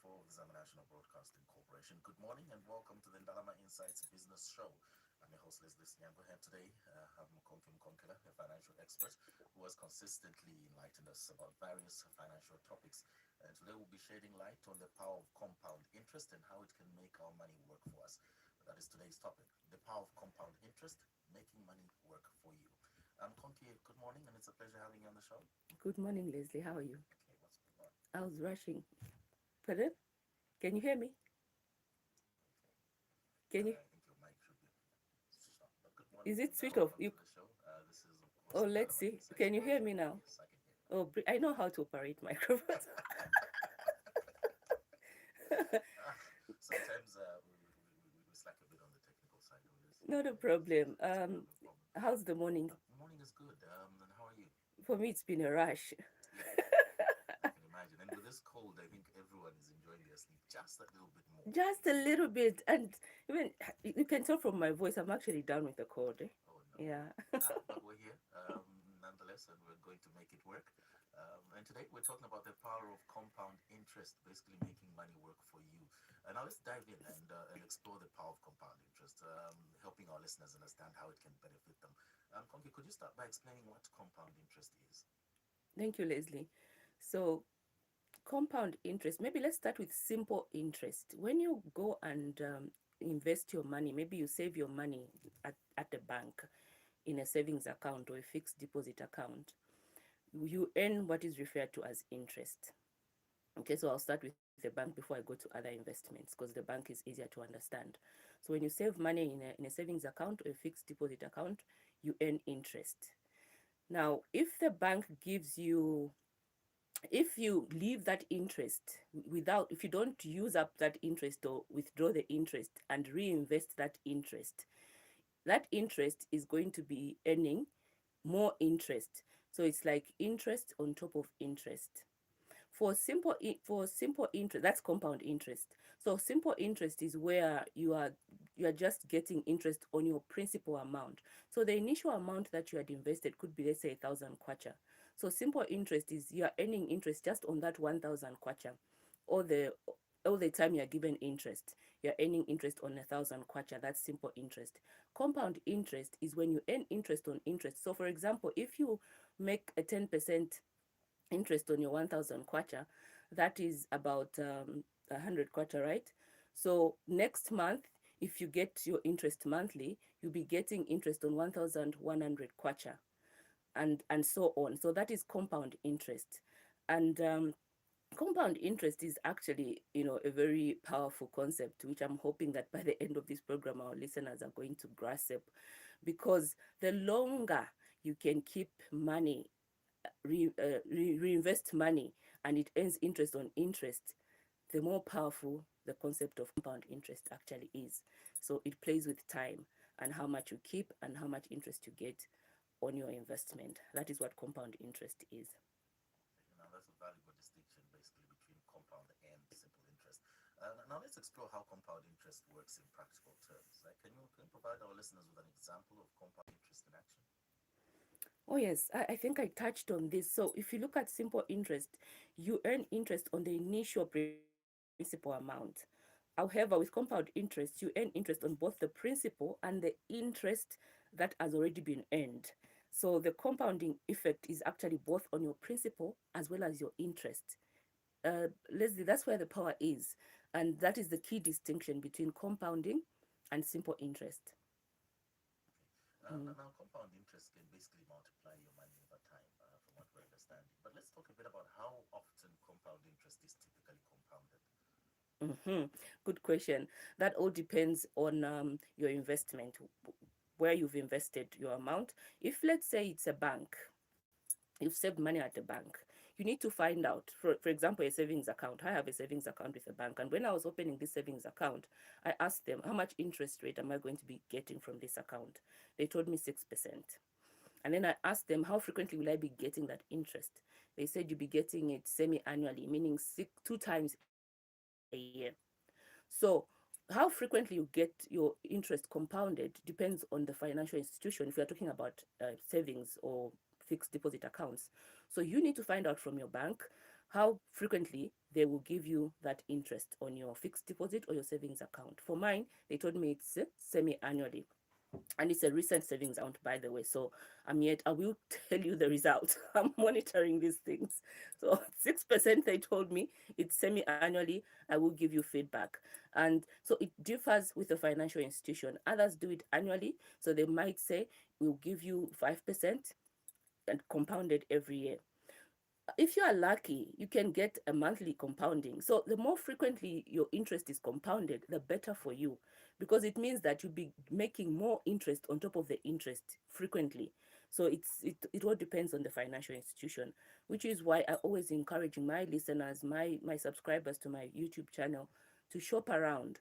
for Zama National Broadcasting Corporation. Good morning and welcome to the Ndalama Insights Business Show. I'm your host, Leslie Sinyango, here today. I'm Mkonki Mkonkela, a financial expert who has consistently enlightened us about various financial topics. And today we'll be shedding light on the power of compound interest and how it can make our money work for us. That is today's topic, the power of compound interest, making money work for you. Konki, good morning, and it's a pleasure having you on the show. Good morning, Leslie. How are you? Okay, what's going on? I was rushing. Pardon? Can you hear me? Can you? I think your mic should be switched on. But good morning Is and it switched off? welcome You? to the show. This is, of Oh, course, the let's Dalama see. Insights Can you hear Business me Show. now? Yes, I can hear you now. Oh, I know how to operate microphones. Ah, sometimes we slack a bit on the technical side. Obviously, Not a it's problem. a bit of a problem. How's the morning? Morning is good. And how are you? For me, it's been a rush. Yeah, I can imagine. And with this cold, I think everyone is enjoying their sleep just a little bit more. Just a little bit, and even you can tell from my voice, I'm actually down with the cold. Oh no. Yeah. But we're here nonetheless, and we're going to make it work. And today we're talking about the power of compound interest, basically making money work for you. And now let's dive in and explore the power of compound interest, helping our listeners understand how it can benefit them. Konki, could you start by explaining what compound interest is? Thank you, Leslie. So, compound interest, maybe let's start with simple interest. When you go and invest your money, maybe you save your money at the bank in a savings account or a fixed deposit account, you earn what is referred to as interest. Okay, so I'll start with the bank before I go to other investments because the bank is easier to understand. So when you save money in a savings account or a fixed deposit account, you earn interest. Now, if you leave that interest without, if you don't use up that interest or withdraw the interest and reinvest that interest is going to be earning more interest. So it's like interest on top of interest. For simple interest, that's compound interest. So simple interest is where you are just getting interest on your principal amount. So the initial amount that you had invested could be, let's say, 1,000 kwacha. So simple interest is you are earning interest just on that 1,000 kwacha. All the all the time you are given interest, you're earning interest on 1,000 kwacha. That's simple interest. Compound interest is when you earn interest on interest. So for example, if you make a 10% interest on your 1,000 kwacha, that is about 100 kwacha, right? So next month, if you get your interest monthly, you'll be getting interest on 1,100 kwacha, and so on. So that is compound interest. And compound interest is actually, a very powerful concept, which I'm hoping that by the end of this program, our listeners are going to grasp, because the longer you can keep money, reinvest money, and it earns interest on interest, the more powerful the concept of compound interest actually is. So it plays with time and how much you keep and how much interest you get on your investment. That is what compound interest is. Now, that's a valuable distinction basically between compound and simple interest. Now, let's explore how compound interest works in practical terms. Can you provide our listeners with an example of compound interest in action? Oh, yes, I think I touched on this. So, if you look at simple interest, you earn interest on the initial principal amount. However, with compound interest, you earn interest on both the principal and the interest that has already been earned. So, the compounding effect is actually both on your principal as well as your interest. Leslie, that's where the power is. And that is the key distinction between compounding and simple interest. Okay. Mm. Now, compound interest can basically multiply your money over time, from what we're understanding. But let's talk a bit about how often compound interest is typically compounded. Mm-hmm. Good question. That all depends on your investment, where you've invested your amount. If, let's say, it's a bank, you've saved money at the bank, you need to find out, for example, a savings account. I have a savings account with a bank. And when I was opening this savings account, I asked them, how much interest rate am I going to be getting from this account? They told me 6%. And then I asked them, how frequently will I be getting that interest? They said you'll be getting it semi-annually, meaning 2 times a year. So how frequently you get your interest compounded depends on the financial institution. If you are talking about savings or fixed deposit accounts, so you need to find out from your bank how frequently they will give you that interest on your fixed deposit or your savings account. For mine, they told me it's semi-annually, and it's a recent savings account, by the way. So I will tell you the results. I'm monitoring these things. So 6% they told me it's semi-annually. I will give you feedback. And so it differs with the financial institution. Others do it annually, so they might say we'll give you 5% and compounded every year. If you are lucky, you can get a monthly compounding. So the more frequently your interest is compounded, the better for you, because it means that you'll be making more interest on top of the interest frequently. So it all depends on the financial institution, which is why I always encourage my listeners, my subscribers to my YouTube channel, to shop around.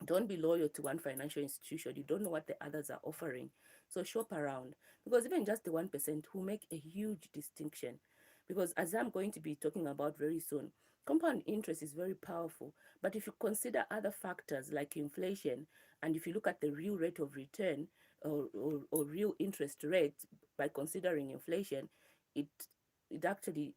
Don't be loyal to one financial institution. You don't know what the others are offering. So shop around, because even just the 1% will make a huge distinction. Because as I'm going to be talking about very soon, compound interest is very powerful. But if you consider other factors like inflation, and if you look at the real rate of return, or real interest rate by considering inflation, it it actually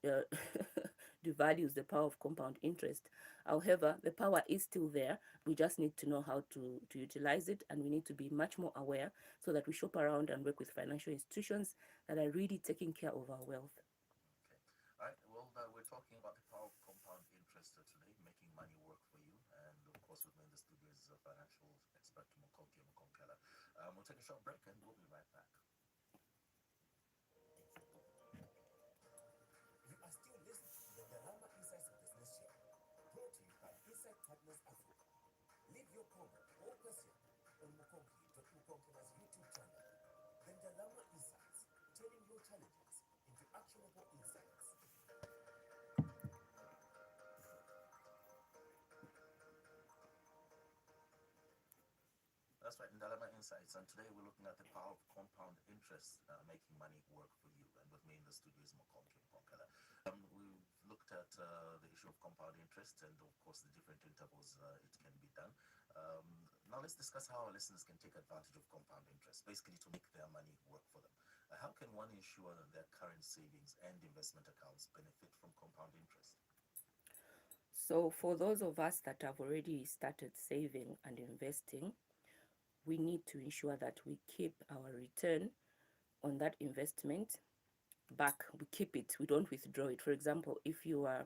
devalues the power of compound interest. However, the power is still there. We just need to know how to utilize it, and we need to be much more aware so that we shop around and work with financial institutions that are really taking care of our wealth. Okay. All right. Well, we're talking about the power of compound interest today, making money work for you. And of course, with me in the studio is a financial expert, Mokonki Mokonkela. We'll take a short break and we'll be right back. You are still listening to the Dalama Insights Business Show, brought to you by Insight Partners Africa. Leave your comment or question on Mukonkela's YouTube channel, the Dalama Insights, turning your challenges into actionable insights. That's right, Ndalama Insights. And today we're looking at the power of compound interest, making money work for you. And with me in the studio is Mokonki Mkonkela. We've looked at the issue of compound interest and, of course, the different intervals it can be done. Now let's discuss how our listeners can take advantage of compound interest, basically to make their money work for them. How can one ensure that their current savings and investment accounts benefit from compound interest? So, for those of us that have already started saving and investing, we need to ensure that we keep our return on that investment back. We keep it, we don't withdraw it. For example, if you are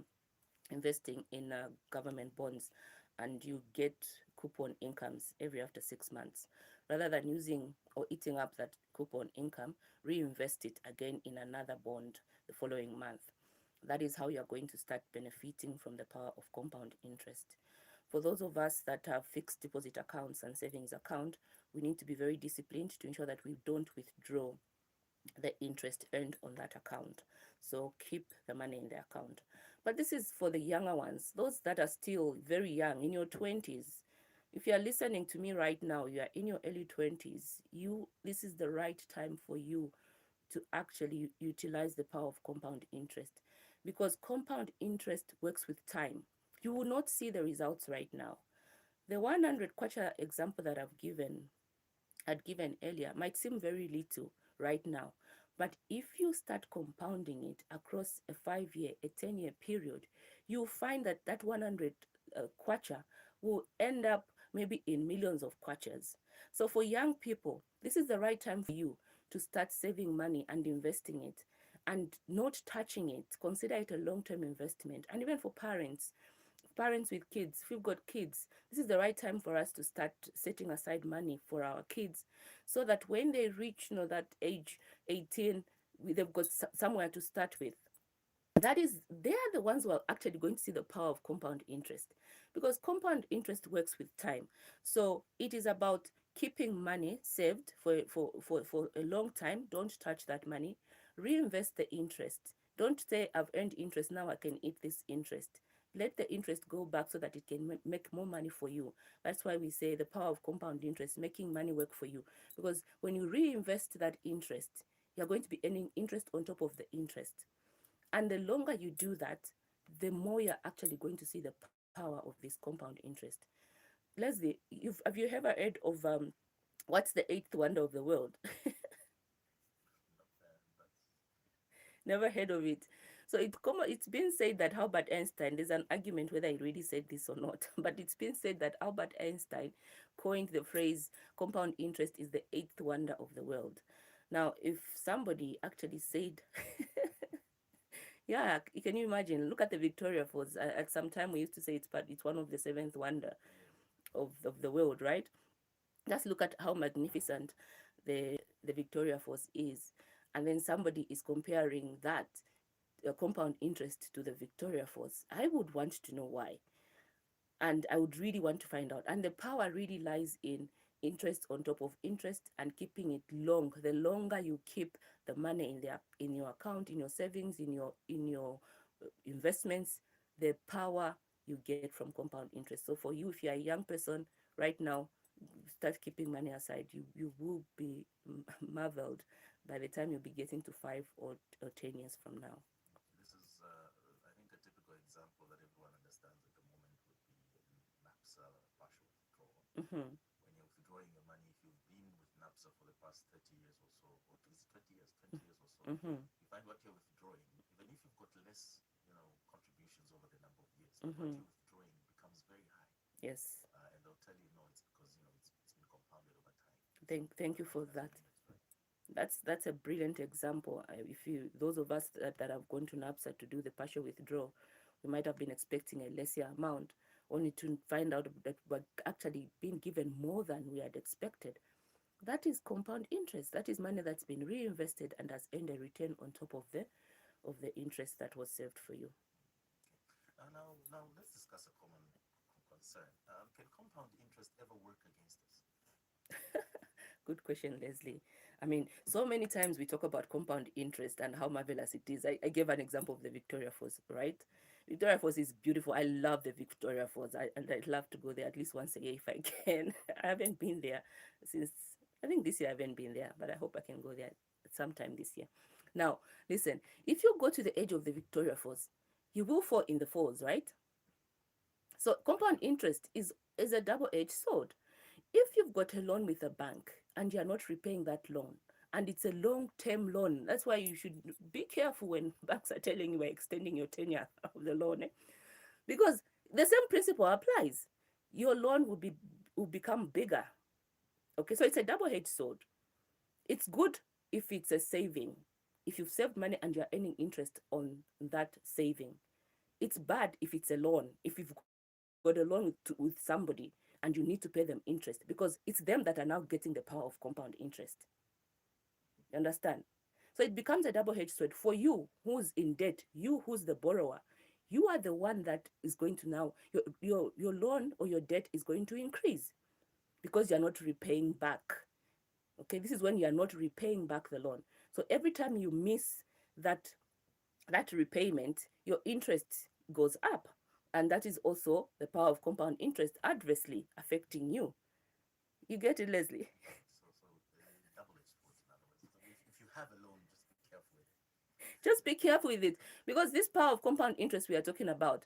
investing in government bonds and you get coupon incomes every after 6 months, rather than using or eating up that coupon income, reinvest it again in another bond the following month. That is how you are going to start benefiting from the power of compound interest. For those of us that have fixed deposit accounts and savings account, we need to be very disciplined to ensure that we don't withdraw the interest earned on that account. So keep the money in the account. But this is for the younger ones, those that are still very young, in your 20s. If you are listening to me right now, you are in your early 20s, this is the right time for you to actually utilize the power of compound interest, because compound interest works with time. You will not see the results right now. The 100 kwacha example that had given earlier might seem very little right now. But if you start compounding it across a 5 year, a 10-year period, you'll find that that 100 kwacha will end up maybe in millions of kwachas. So for young people, this is the right time for you to start saving money and investing it and not touching it. Consider it a long-term investment. And even for parents with kids, if you've got kids, this is the right time for us to start setting aside money for our kids, so that when they reach that age 18, they've got somewhere to start with. That is, they are the ones who are actually going to see the power of compound interest, because compound interest works with time. So it is about keeping money saved for a long time. Don't touch that money. Reinvest the interest. Don't say, I've earned interest, now I can eat this interest. Let the interest go back so that it can make more money for you. That's why we say the power of compound interest, making money work for you. Because when you reinvest that interest, you're going to be earning interest on top of the interest. And the longer you do that, the more you're actually going to see the power of this compound interest. Leslie, have you ever heard of what's the eighth wonder of the world? No, that's Never heard of it. So it's been said that Albert Einstein, there's an argument whether he really said this or not, but it's been said that Albert Einstein coined the phrase compound interest is the eighth wonder of the world. Now, if somebody actually said, yeah, can you imagine? Look at the Victoria Falls. At some time, we used to say it's one of the seventh wonder Yeah. of the world, right? Just look at how magnificent the Victoria Falls is, and then somebody is comparing that compound interest to the Victoria Falls. I would want to know why, and I would really want to find out. And the power really lies in interest on top of interest and keeping it long. The longer you keep the money in your account, in your savings, in your investments, the power you get from compound interest. So for you, if you're a young person right now, start keeping money aside. You will be marveled by the time you'll be getting to 5 or 10 years from now. This is, I think, a typical example that everyone understands at the moment would be NAPSA partial withdrawal. Mm-hmm. When you're withdrawing your money, if you've been with NAPSA for the past 30 years or so, or is it 20 years, 20 years or so, Mm-hmm. you find what you're withdrawing, even if you've got less, contributions over the number of years, but what Mm-hmm. you're withdrawing becomes very high. Yes. And they'll tell you, no, it's because, it's been compounded over time. Thank you And for that's that. when you extract. That's a brilliant example. If you those of us that have gone to NAPSA to do the partial withdrawal, we might have been expecting a lesser amount, only to find out that we're actually being given more than we had expected. That is compound interest. That is money that's been reinvested and has earned a return on top of the interest that was saved for you. Okay. Now let's discuss a common concern. Can compound interest ever work against us? Good question, Leslie. I mean, so many times we talk about compound interest and how marvelous it is. I gave an example of the Victoria Falls, right? Victoria Falls is beautiful. I love the Victoria Falls. And I'd love to go there at least once a year if I can. I haven't been there since, I think this year I haven't been there, but I hope I can go there sometime this year. Now, listen, if you go to the edge of the Victoria Falls, you will fall in the falls, right? So compound interest is a double-edged sword. If you've got a loan with a bank and you're not repaying that loan, and it's a long-term loan, that's why you should be careful when banks are telling you we're extending your tenure of the loan, because the same principle applies. Your loan will become bigger. Okay, so it's a double-edged sword. It's good if it's a saving, if you've saved money and you're earning interest on that saving. It's bad if it's a loan, if you've got a loan with somebody and you need to pay them interest, because it's them that are now getting the power of compound interest. You understand? So it becomes a double-edged sword. For you who's in debt, you who's the borrower, you are the one that is going to now, your loan or your debt is going to increase because you're not repaying back. Okay, this is when you are not repaying back the loan. So every time you miss that that repayment, your interest goes up. And that is also the power of compound interest adversely affecting you. You get it, Leslie? So double-edged swords, in other words. So if you have a loan, just be careful with it. Just be careful with it, because this power of compound interest we are talking about,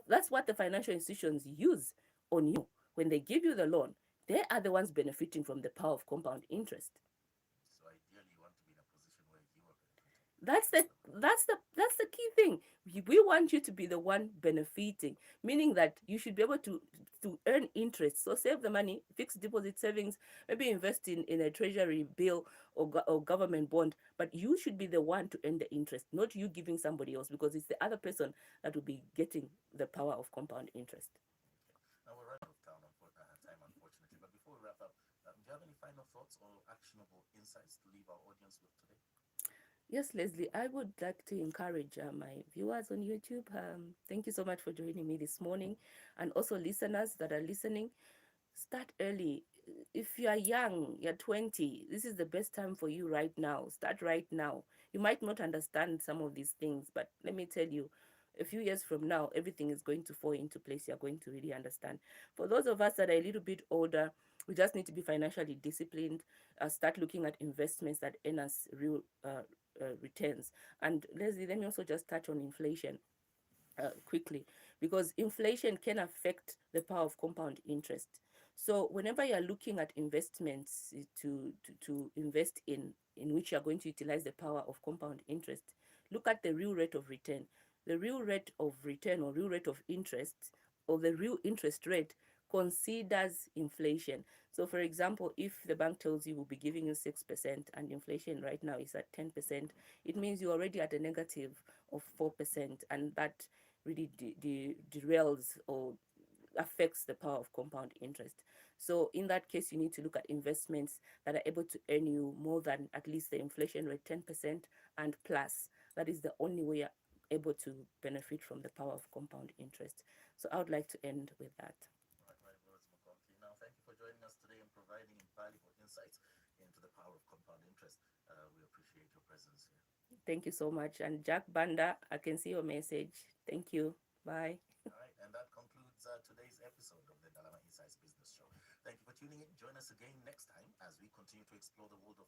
that's what the financial institutions use on you when they give you the loan. They are the ones benefiting from the power of compound interest. So ideally, you want to be in a position where you are benefiting, That's not the the other way around. that's the key thing. We want you to be the one benefiting, meaning that you should be able to earn interest. So save the money, fixed deposit savings, maybe invest in a treasury bill or government bond, but you should be the one to earn the interest, not you giving somebody else, because it's the other person that will be getting the power of compound interest. Okay. Now we're running out of time, unfortunately. But before we wrap up, do you have any final thoughts or actionable insights to leave our audience with today? Yes, Leslie, I would like to encourage my viewers on YouTube. Thank you so much for joining me this morning, and also listeners that are listening. Start early. If you are young, you're 20, this is the best time for you right now. Start right now. You might not understand some of these things, but let me tell you, a few years from now, everything is going to fall into place. You're going to really understand. For those of us that are a little bit older, we just need to be financially disciplined, start looking at investments that earn us real returns. And Leslie, let me also just touch on inflation quickly, because inflation can affect the power of compound interest. So whenever you're looking at investments to invest in which you're going to utilize the power of compound interest, look at the real rate of return. The real rate of return or real rate of interest or the real interest rate considers inflation. So, for example, if the bank tells you we'll be giving you 6% and inflation right now is at 10%, it means you're already at a negative of 4%, and that really derails or affects the power of compound interest. So in that case, you need to look at investments that are able to earn you more than at least the inflation rate 10% and plus. That is the only way you're able to benefit from the power of compound interest. So I would like to end with that. Right, right, words, McConkie. Now, thank you for joining us today and providing valuable insights into the power of compound interest. We appreciate your presence here. Thank you so much. And Jack Banda, I can see your message. Thank you. Bye. All right, and that concludes today's episode of the Dalama Insights Business Show. Thank you for tuning in. Join us again next time as we continue to explore the world of